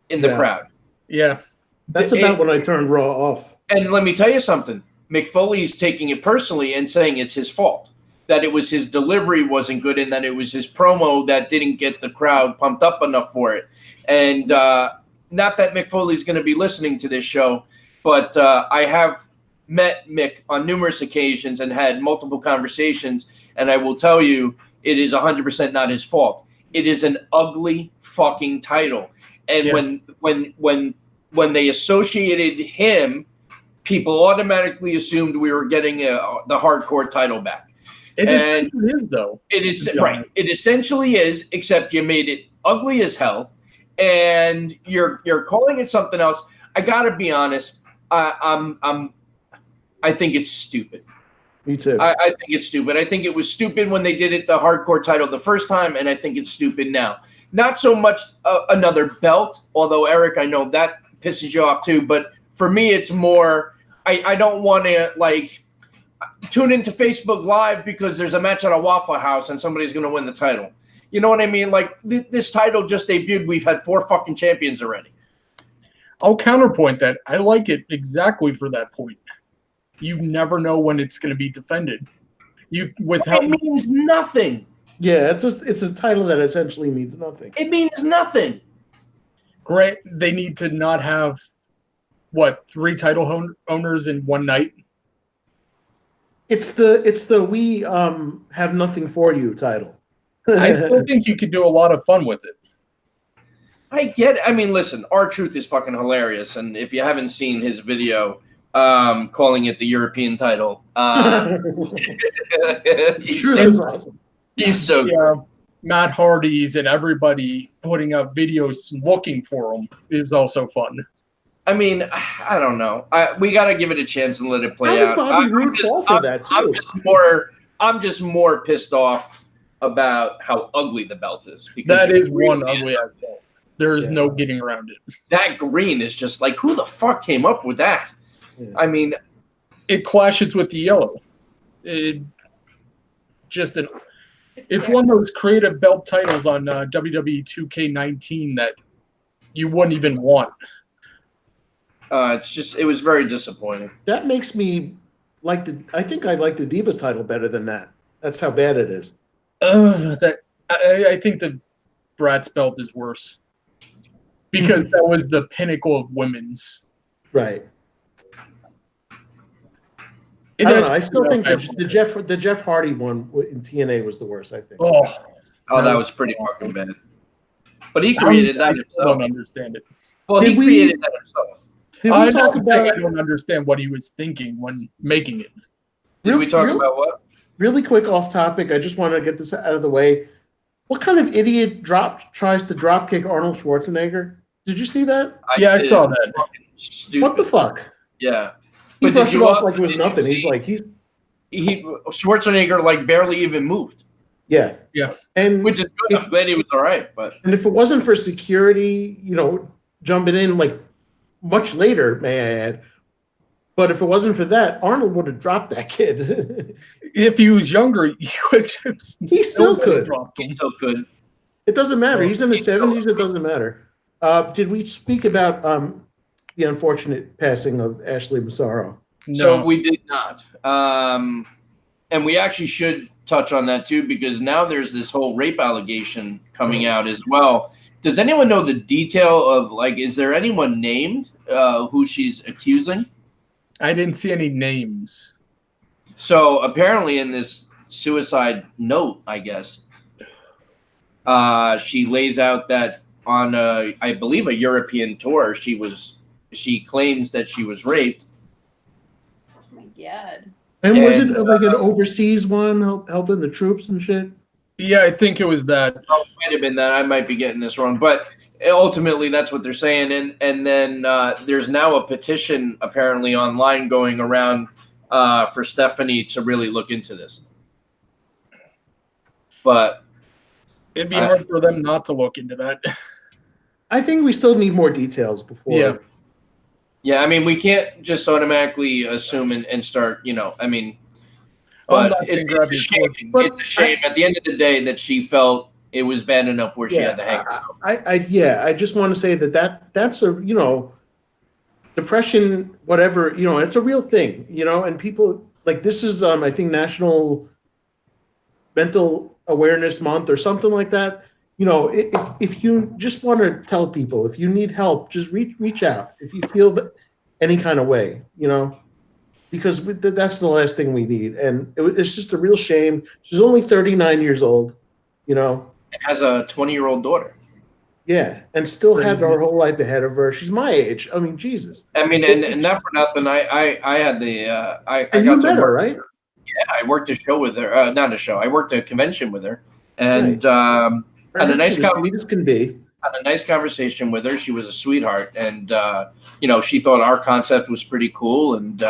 in the crowd. Yeah. That's about when I turned Raw off. And let me tell you something. Mick Foley's taking it personally and saying it's his fault, that it was his delivery wasn't good and that it was his promo that didn't get the crowd pumped up enough for it. And not that Mick Foley's going to be listening to this show, but I have met Mick on numerous occasions and had multiple conversations, and I will tell you it is 100% not his fault. It is an ugly fucking title. And when they associated him, people automatically assumed we were getting the hardcore title back. It essentially is, though. It is right. It essentially is, except you made it ugly as hell, and you're calling it something else. I gotta be honest. I think it's stupid. Me too. I think it's stupid. I think it was stupid when they did it the hardcore title the first time, and I think it's stupid now. Not so much another belt, although Eric, I know that pisses you off too. But for me, it's more. I don't want to like tune into Facebook Live because there's a match at a Waffle House and somebody's going to win the title. You know what I mean? Like this title just debuted. We've had 4 fucking champions already. I'll counterpoint that. I like it exactly for that point. You never know when it's going to be defended. It means nothing. Yeah, it's a title that essentially means nothing. It means nothing. Great. They need to not have 3 title owners in one night. It's the we have nothing for you title. I still think you could do a lot of fun with it. I get it. I mean, listen, R-Truth is fucking hilarious, and if you haven't seen his video calling it the European title, Is awesome. He's so good. Matt Hardy's and everybody putting up videos looking for him is also fun. I mean, I don't know. We got to give it a chance and let it play out. I'm just more pissed off about how ugly the belt is. Because that is one ugly ass belt. There is no getting around it. That green is just like, who the fuck came up with that? Yeah. I mean, it clashes with the yellow. It's one of those creative belt titles on WWE 2K19 that you wouldn't even want. It was very disappointing. That makes me I think I like the Divas title better than that. That's how bad it is. I think the Bratz belt is worse. Because that was the pinnacle of women's. Right. I don't know. I still think the Jeff Hardy one in TNA was the worst, I think. Oh, that was pretty fucking bad. But he created that himself. I don't understand it. Well, he created that himself. I don't understand what he was thinking when making it. Did we talk about what? Really quick off topic. I just want to get this out of the way. What kind of idiot tries to drop kick Arnold Schwarzenegger? Did you see that? I saw that. Stupid. What the fuck? Yeah. He brushed it off like it was nothing. Schwarzenegger barely even moved. Yeah. Yeah. And which is good. I'm glad he was all right. And if it wasn't for security, jumping in much later, may I add, But if it wasn't for that, Arnold would have dropped that kid. If he was younger, he would have He still could. dropped He him. still could. It doesn't matter. He's in his He's still 70s. It doesn't matter. Did we speak about the unfortunate passing of Ashley Massaro? So No. we did not. And we actually should touch on that too, because now there's this whole rape allegation coming out as well. Does anyone know the detail of, like, is there anyone named who she's accusing? I didn't see any names. So apparently in this suicide note, I guess, she lays out that on, I believe, a European tour, she claims that she was raped. Oh my God. And was it And, like an overseas one, helping the troops and shit? Yeah, I think it was that. Oh, it might have been that. I might be getting this wrong, but ultimately that's what they're saying. And then there's now a petition apparently online going around for Stephanie to really look into this. But It'd be hard for them not to look into that. I think we still need more details before. Yeah. yeah, I mean, we can't just automatically assume and start, I mean, I'm but not saying it's grab a your shame. clothes. But It's a shame at the end of the day that she felt it was bad enough where she had to hang. I just want to say that's a, depression, whatever, it's a real thing, and people, like, this is, I think, National Mental Awareness Month or something like that. If you just want to tell people, if you need help, just reach out. If you feel any kind of way, because that's the last thing we need. And it's just a real shame. She's only 39 years old, It has a 20-year-old daughter. Yeah, and still had her whole life ahead of her. She's my age. I mean, Jesus. I mean, and not for nothing. I had the I And got you to met her, work. right? Yeah, I worked a show with her. Not a show. I worked a convention with her, and had a nice She's as sweet as can be. had a nice conversation with her. She was a sweetheart, and she thought our concept was pretty cool. And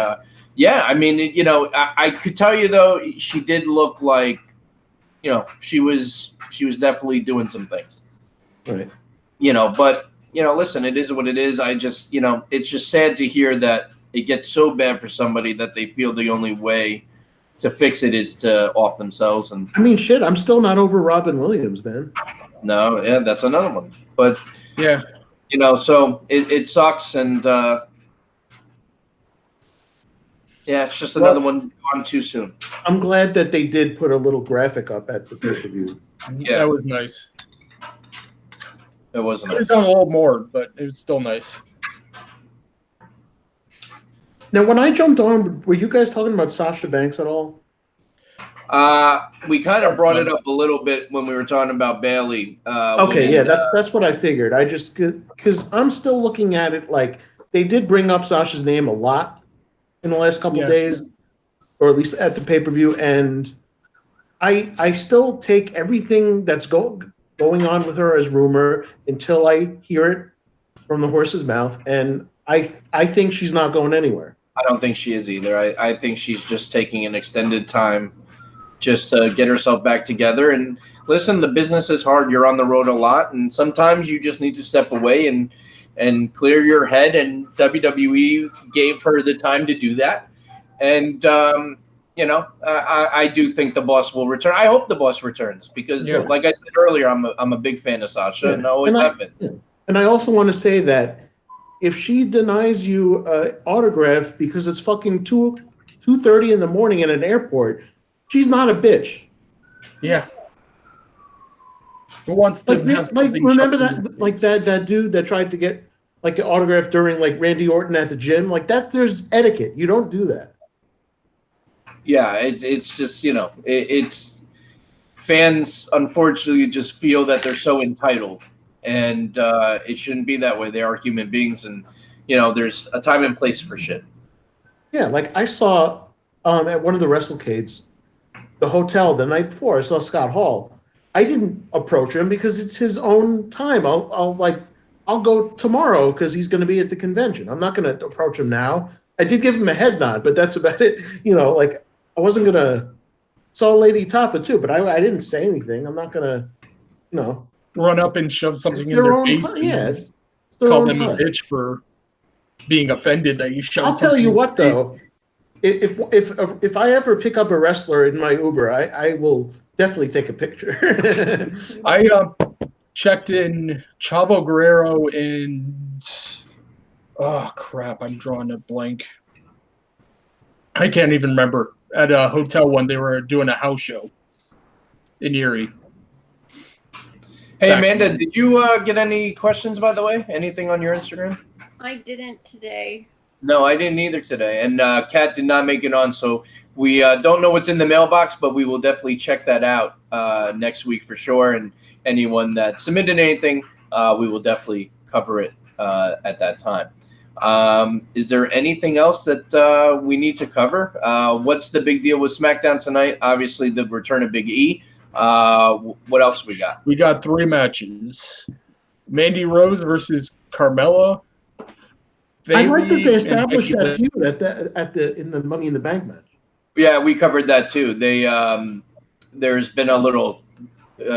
yeah, I mean, I could tell you though, she did look like, she was definitely doing some things. Right. But listen, it is what it is. I just, it's just sad to hear that it gets so bad for somebody that they feel the only way to fix it is to off themselves. And I mean, shit, I'm still not over Robin Williams, man. no, yeah, that's another one. But Yeah. so it sucks, and yeah, it's just another one gone too soon. I'm glad that they did put a little graphic up at the pay-per-view. Yeah. That was nice. It wasn't. Could have done a little more, but it was still nice. Now, when I jumped on, were you guys talking about Sasha Banks at all? We kind of brought it up a little bit when we were talking about Bailey. Okay, yeah, that's what I figured. I just, because I'm still looking at it like they did bring up Sasha's name a lot in the last couple days, or at least at the pay-per-view, and I still take everything that's going on with her as rumor until I hear it from the horse's mouth, and I think she's not going anywhere. I don't think she is either. I think she's just taking an extended time just to get herself back together. And listen, the business is hard. You're on the road a lot, and sometimes you just need to step away and clear your head. And WWE gave her the time to do that. And I do think the boss will return. I hope the boss returns because, like I said earlier, I'm a big fan of Sasha, and I always have been. Yeah. And I also want to say that if she denies you an autograph because it's fucking 2:30 in the morning at an airport, she's not a bitch. Yeah. Who wants to remember that dude that tried to get like an autograph during like Randy Orton at the gym? Like that, there's etiquette. You don't do that. Yeah, it's just, it's fans unfortunately just feel that they're so entitled, and it shouldn't be that way. They are human beings, and there's a time and place for shit. Yeah, like I saw at one of the WrestleCades, the hotel the night before, I saw Scott Hall. I didn't approach him because it's his own time. I'll go tomorrow because he's going to be at the convention. I'm not going to approach him now. I did give him a head nod, but that's about it. Like I wasn't going to. Saw Lady Tapa too, but I didn't say anything. I'm not going to, run up and shove something in their their own face. time. Yeah, it's their call own them time. a bitch for being offended that you showed. I'll tell you what, though. If I ever pick up a wrestler in my Uber, I will definitely take a picture. I checked in Chavo Guerrero and oh crap, I'm drawing a blank. I can't even remember. At a hotel when they were doing a house show in Erie. Hey, Amanda, did you get any questions, by the way? Anything on your Instagram? I didn't today. No, I didn't either today. And Kat did not make it on, so we don't know what's in the mailbox, but we will definitely check that out next week for sure. And anyone that submitted anything, we will definitely cover it at that time. Is there anything else that we need to cover? What's the big deal with SmackDown tonight? Obviously, the return of Big E. What else we got? We got 3 matches. Mandy Rose versus Carmella. I like that they established that feud in the Money in the Bank match. Yeah, we covered that too. They there's been a little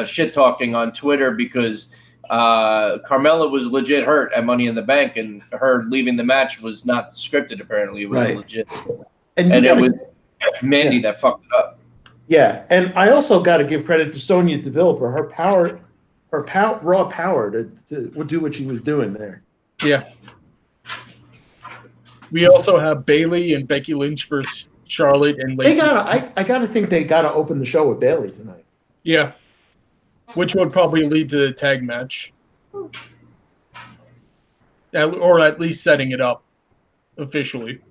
shit talking on Twitter because Carmella was legit hurt at Money in the Bank, and her leaving the match was not scripted. Apparently, it was legit, and it was Mandy that fucked it up. Yeah, and I also got to give credit to Sonya Deville for her power, raw power to do what she was doing there. Yeah. We also have Bayley and Becky Lynch versus Charlotte and Lacey. I gotta think they gotta open the show with Bayley tonight. Yeah, which would probably lead to the tag match, or at least setting it up officially.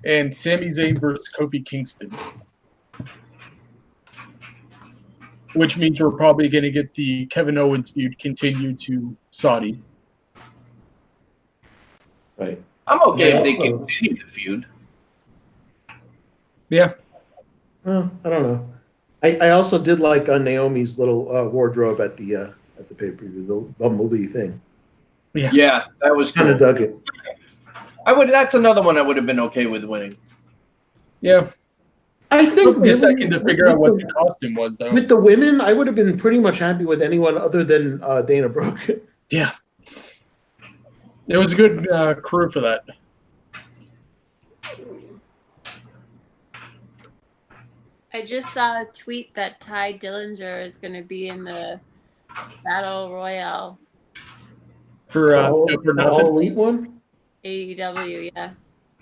And Sami Zayn versus Kofi Kingston, which means we're probably going to get the Kevin Owens feud continue to Saudi. Right. I'm okay if they continue the feud. Yeah. Well, I don't know. I also did like Naomi's little wardrobe at the pay-per-view, the Bumblebee thing. Yeah, that was kind of dug it. That's another one I would have been okay with winning. Yeah. I think it took me a second to figure out what the costume was, though. With the women, I would have been pretty much happy with anyone other than Dana Brooke. Yeah. It was a good crew for that. I just saw a tweet that Ty Dillinger is going to be in the Battle Royale. For the All Elite one? AEW, yeah.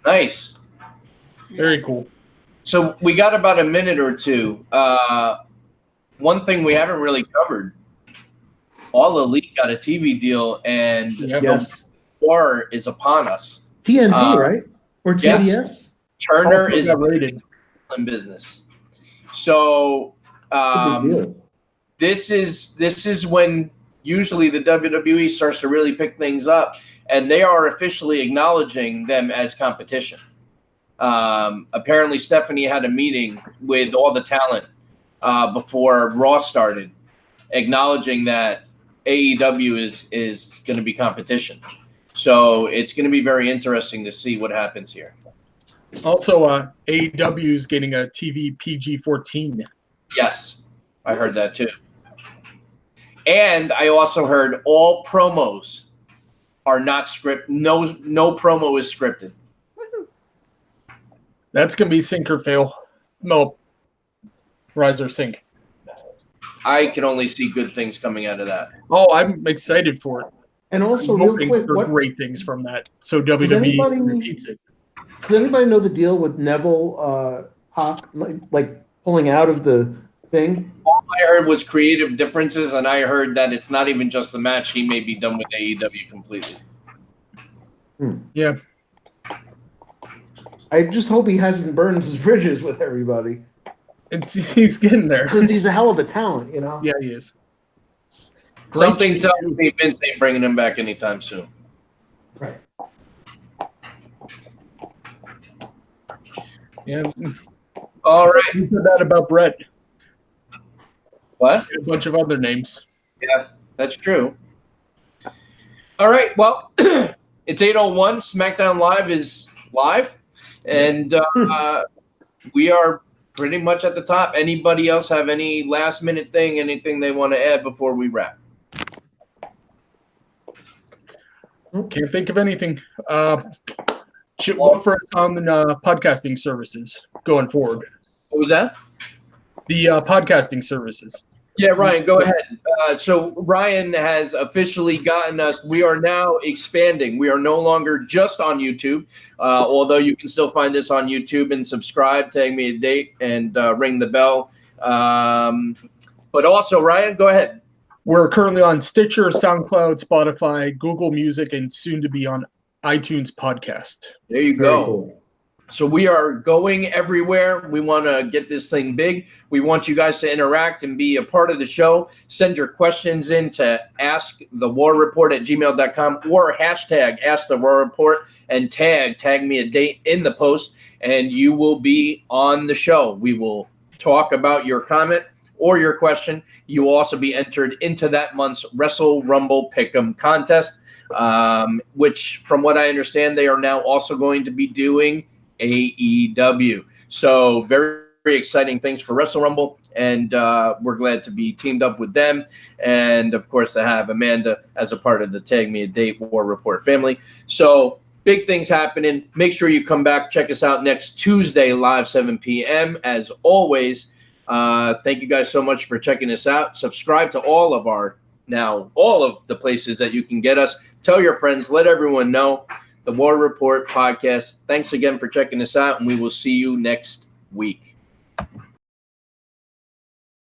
Nice. Very cool. So we got about a minute or two. One thing we haven't really covered. All Elite got a TV deal, and yes, war is upon us. TNT, right? Or TBS? Yes. Turner is in business. So this is when usually the WWE starts to really pick things up, and they are officially acknowledging them as competition. Apparently, Stephanie had a meeting with all the talent before Raw started, acknowledging that AEW is going to be competition. So it's going to be very interesting to see what happens here. Also, AEW is getting a TV PG-14. Yes, I heard that too. And I also heard all promos are not scripted. No promo is scripted. That's going to be sink or fail. No, rise or sink. I can only see good things coming out of that. Oh, I'm excited for it. And also, I'm real hoping quick, for great things from that. So WWE repeats it. Does anybody know the deal with Neville Hawk, like pulling out of the thing? All I heard was creative differences, and I heard that it's not even just the match. He may be done with AEW completely. Yeah. I just hope he hasn't burned his bridges with everybody. He's getting there. Because he's a hell of a talent, you know? Yeah, he is. Something tells me Vince ain't bringing him back anytime soon. Right. Yeah. All right. You said that about Brett. What? A bunch of other names. Yeah, that's true. All right. Well, it's 8:01. SmackDown Live is live, and we are pretty much at the top. Anybody else have any last-minute thing, anything they want to add before we wrap? Can't think of anything. Should look for us on the podcasting services going forward. What was that? The podcasting services. Yeah, Ryan, go ahead. So Ryan has officially gotten us. We are now expanding. We are no longer just on YouTube, although you can still find us on YouTube and subscribe, tag me a date, and ring the bell. But also, Ryan, go ahead. We're currently on Stitcher, SoundCloud, Spotify, Google Music, and soon to be on iTunes Podcast. There you Very go. cool. So we are going everywhere. We want to get this thing big. We want you guys to interact and be a part of the show. Send your questions in to AskTheWarReport@gmail.com or hashtag AskTheWarReport and tag me a date in the post, and you will be on the show. We will talk about your comment or your question. You will also be entered into that month's WrestleRumble Pick Em Contest, which, from what I understand, they are now also going to be doing AEW. So very, very exciting things for WrestleRumble, and we're glad to be teamed up with them, and of course to have Amanda as a part of the Tag Me a Date War Report family. So big things happening. Make sure you come back, check us out next Tuesday live 7 p.m. as always. Thank you guys so much for checking us out. Subscribe to all of the places that you can get us. Tell your friends, let everyone know. The War Report podcast. Thanks again for checking us out, and we will see you next week.